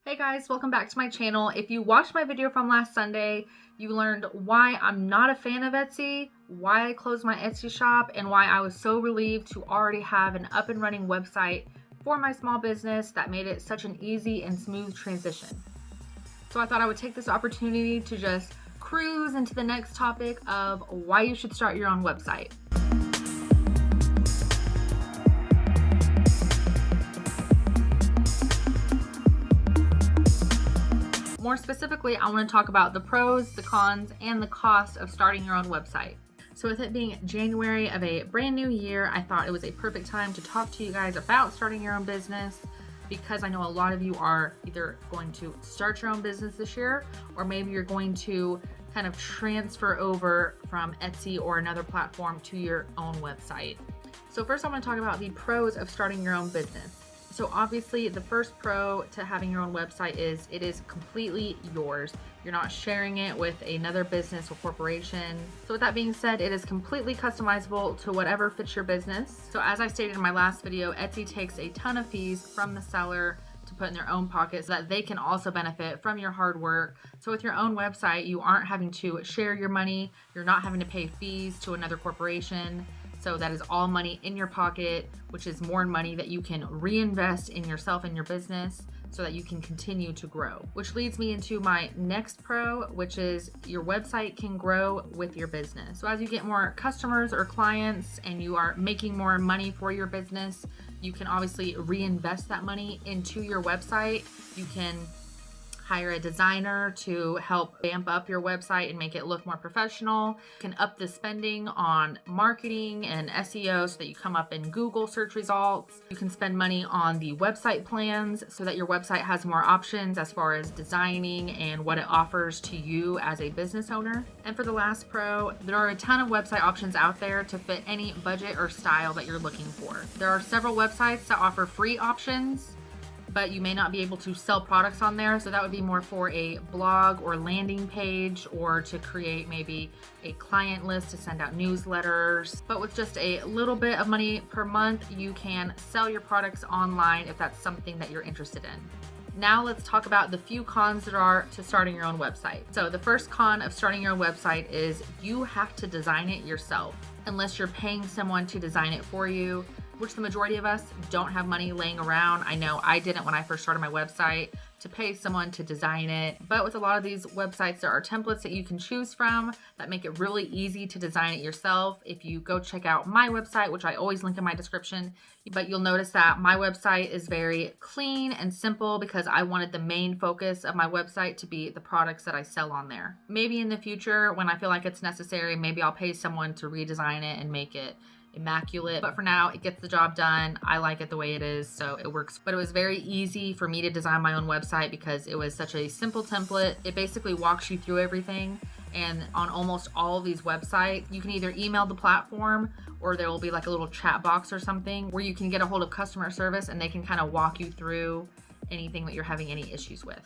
Hey guys, welcome back to my channel. If you watched my video from last Sunday, you learned why I'm not a fan of Etsy, why I closed my Etsy shop, and why I was so relieved to already have an up and running website for my small business that made it such an easy and smooth transition. So I thought I would take this opportunity to just cruise into the next topic of why you should start your own website. More specifically, I want to talk about the pros, the cons, and the cost of starting your own website. So with it being January of a brand new year, I thought it was a perfect time to talk to you guys about starting your own business, because I know a lot of you are either going to start your own business this year, or maybe you're going to kind of transfer over from Etsy or another platform to your own website. So first I want to talk about the pros of starting your own business. So obviously the first pro to having your own website is it is completely yours. You're not sharing it with another business or corporation. So with that being said, it is completely customizable to whatever fits your business. So as I stated in my last video, Etsy takes a ton of fees from the seller to put in their own pocket so that they can also benefit from your hard work. So with your own website, you aren't having to share your money. You're not having to pay fees to another corporation. So that is all money in your pocket, which is more money that you can reinvest in yourself and your business so that you can continue to grow. Which leads me into my next pro, which is your website can grow with your business. So as you get more customers or clients and you are making more money for your business, you can obviously reinvest that money into your website. You can hire a designer to help vamp up your website and make it look more professional. You can up the spending on marketing and SEO so that you come up in Google search results. You can spend money on the website plans so that your website has more options as far as designing and what it offers to you as a business owner. And for the last pro, there are a ton of website options out there to fit any budget or style that you're looking for. There are several websites that offer free options, but you may not be able to sell products on there. So that would be more for a blog or landing page, or to create maybe a client list to send out newsletters. But with just a little bit of money per month, you can sell your products online if that's something that you're interested in. Now let's talk about the few cons there are to starting your own website. So the first con of starting your own website is you have to design it yourself, unless you're paying someone to design it for you, which the majority of us don't have money laying around. I know I didn't when I first started my website to pay someone to design it. But with a lot of these websites, there are templates that you can choose from that make it really easy to design it yourself. If you go check out my website, which I always link in my description, but you'll notice that my website is very clean and simple because I wanted the main focus of my website to be the products that I sell on there. Maybe in the future, when I feel like it's necessary, maybe I'll pay someone to redesign it and make it immaculate, but for now it gets the job done. I like it the way it is, so it works. But it was very easy for me to design my own website because it was such a simple template. It basically walks you through everything, and on almost all of these websites you can either email the platform or there will be like a little chat box or something where you can get a hold of customer service and they can kind of walk you through anything that you're having any issues with.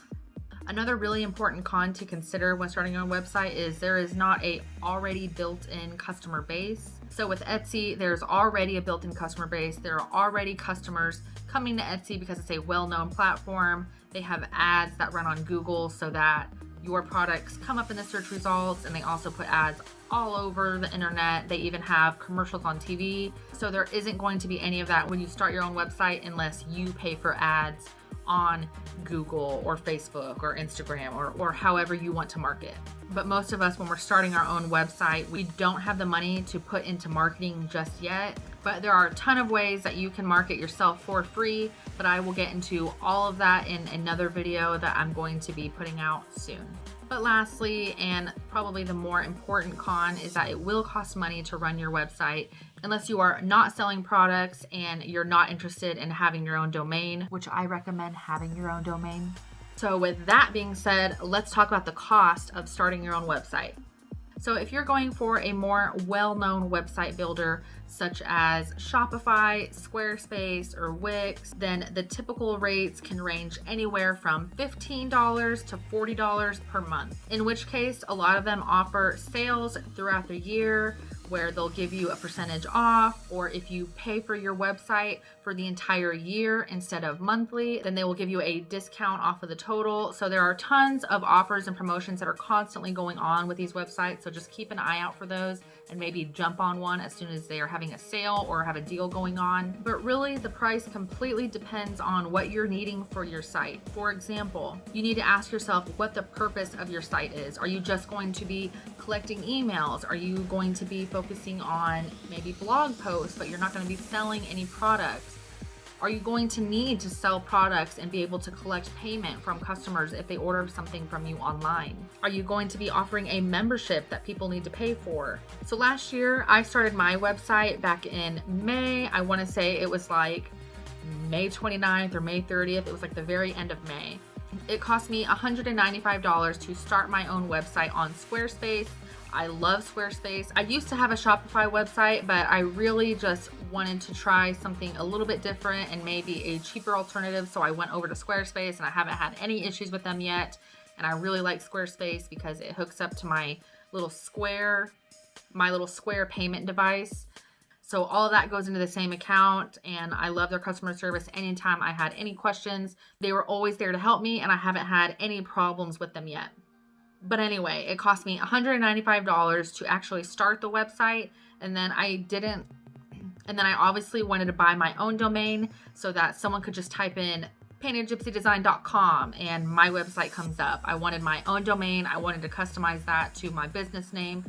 Another really important con to consider when starting your own website is there is not a already built-in customer base. So with Etsy, there's already a built-in customer base. There are already customers coming to Etsy because it's a well-known platform. They have ads that run on Google so that your products come up in the search results, and they also put ads all over the internet. They even have commercials on TV. So there isn't going to be any of that when you start your own website unless you pay for ads on Google or Facebook or Instagram or however you want to market. But most of us, when we're starting our own website, we don't have the money to put into marketing just yet. But there are a ton of ways that you can market yourself for free, but I will get into all of that in another video that I'm going to be putting out soon. But lastly, and probably the more important con, is that it will cost money to run your website unless you are not selling products and you're not interested in having your own domain, which I recommend having your own domain. So with that being said, let's talk about the cost of starting your own website. So if you're going for a more well-known website builder such as Shopify, Squarespace, or Wix, then the typical rates can range anywhere from $15 to $40 per month, in which case a lot of them offer sales throughout the year where they'll give you a percentage off, or if you pay for your website for the entire year instead of monthly, then they will give you a discount off of the total. So there are tons of offers and promotions that are constantly going on with these websites. So just keep an eye out for those and maybe jump on one as soon as they are having a sale or have a deal going on. But really, the price completely depends on what you're needing for your site. For example, you need to ask yourself what the purpose of your site is. Are you just going to be collecting emails? Are you going to be focusing on maybe blog posts, but you're not going to be selling any products? Are you going to need to sell products and be able to collect payment from customers if they order something from you online? Are you going to be offering a membership that people need to pay for? So last year, I started my website back in May. I want to say it was like May 29th or May 30th. It was like the very end of May. It cost me $195 to start my own website on Squarespace. I love Squarespace. I used to have a Shopify website, but I really just wanted to try something a little bit different and maybe a cheaper alternative. So I went over to Squarespace and I haven't had any issues with them yet. And I really like Squarespace because it hooks up to my little Square payment device. So all of that goes into the same account, and I love their customer service. Anytime I had any questions, they were always there to help me, and I haven't had any problems with them yet. But anyway, it cost me $195 to actually start the website, and then I obviously wanted to buy my own domain so that someone could just type in paintedgypsydesign.com and my website comes up. I wanted my own domain. I wanted to customize that to my business name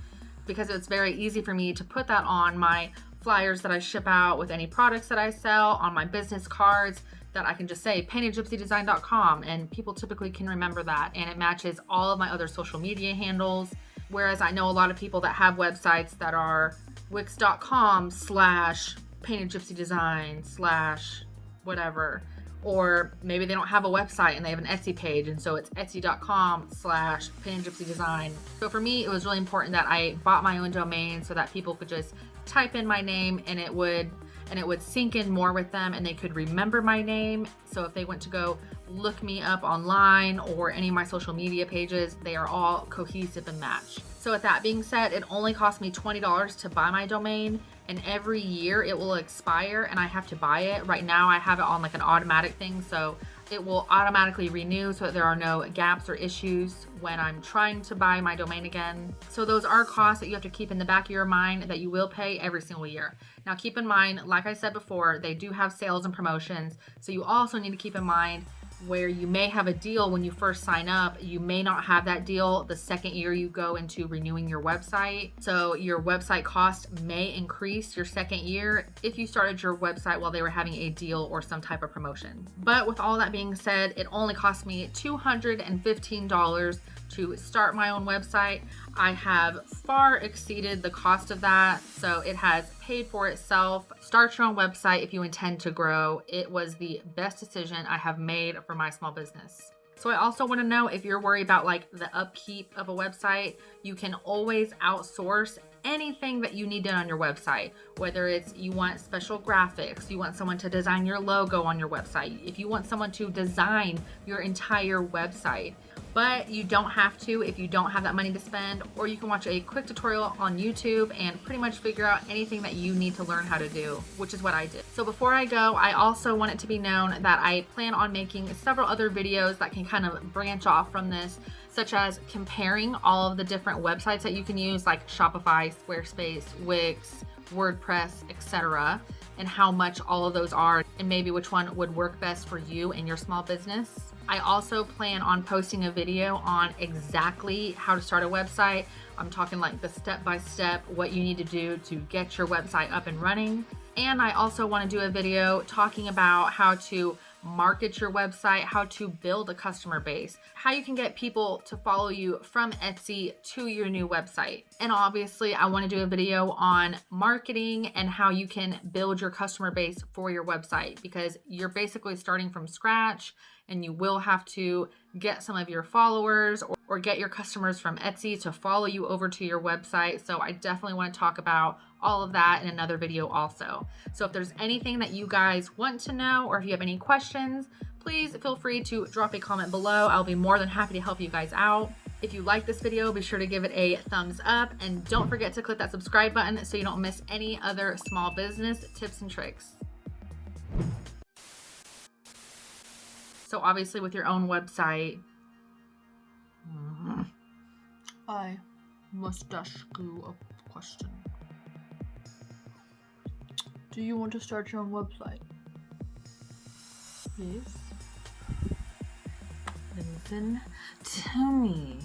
because it's very easy for me to put that on my flyers that I ship out with any products that I sell, on my business cards, that I can just say paintedgypsydesign.com, and people typically can remember that, and it matches all of my other social media handles. Whereas I know a lot of people that have websites that are wix.com/paintedgypsydesign/ whatever, or maybe they don't have a website and they have an Etsy page, and so it's etsy.com/paintedgypsydesign. So for me, it was really important that I bought my own domain so that people could just type in my name and it would sync in more with them and they could remember my name. So if they went to go look me up online or any of my social media pages, they are all cohesive and match. So with that being said, it only cost me $20 to buy my domain, and every year it will expire and I have to buy it. Right now I have it on like an automatic thing, so it will automatically renew so that there are no gaps or issues when I'm trying to buy my domain again. So those are costs that you have to keep in the back of your mind that you will pay every single year. Now keep in mind, like I said before, they do have sales and promotions. So you also need to keep in mind where you may have a deal when you first sign up. You may not have that deal the second year you go into renewing your website. So your website cost may increase your second year if you started your website while they were having a deal or some type of promotion. But with all that being said, it only cost me $215 to start my own website. I have far exceeded the cost of that, so it has paid for itself. Start your own website if you intend to grow. It was the best decision I have made for my small business. So I also want to know if you're worried about like the upkeep of a website, you can always outsource anything that you need done on your website, whether it's you want special graphics, you want someone to design your logo on your website, if you want someone to design your entire website. But you don't have to if you don't have that money to spend, or you can watch a quick tutorial on YouTube and pretty much figure out anything that you need to learn how to do, which is what I did. So before I go, I also want it to be known that I plan on making several other videos that can kind of branch off from this, such as comparing all of the different websites that you can use, like Shopify, Squarespace, Wix, WordPress, etc., and how much all of those are, and maybe which one would work best for you and your small business. I also plan on posting a video on exactly how to start a website. I'm talking like the step-by-step, what you need to do to get your website up and running. And I also want to do a video talking about how to market your website, how to build a customer base, how you can get people to follow you from Etsy to your new website. And obviously I want to do a video on marketing and how you can build your customer base for your website, because you're basically starting from scratch and you will have to get some of your followers or get your customers from Etsy to follow you over to your website. So I definitely want to talk about all of that in another video also. So if there's anything that you guys want to know, or if you have any questions, please feel free to drop a comment below. I'll be more than happy to help you guys out. If you like this video, be sure to give it a thumbs up, and don't forget to click that subscribe button so you don't miss any other small business tips and tricks. So obviously with your own website, I must ask you a question. Do you want to start your own website? Yes. Listen to me.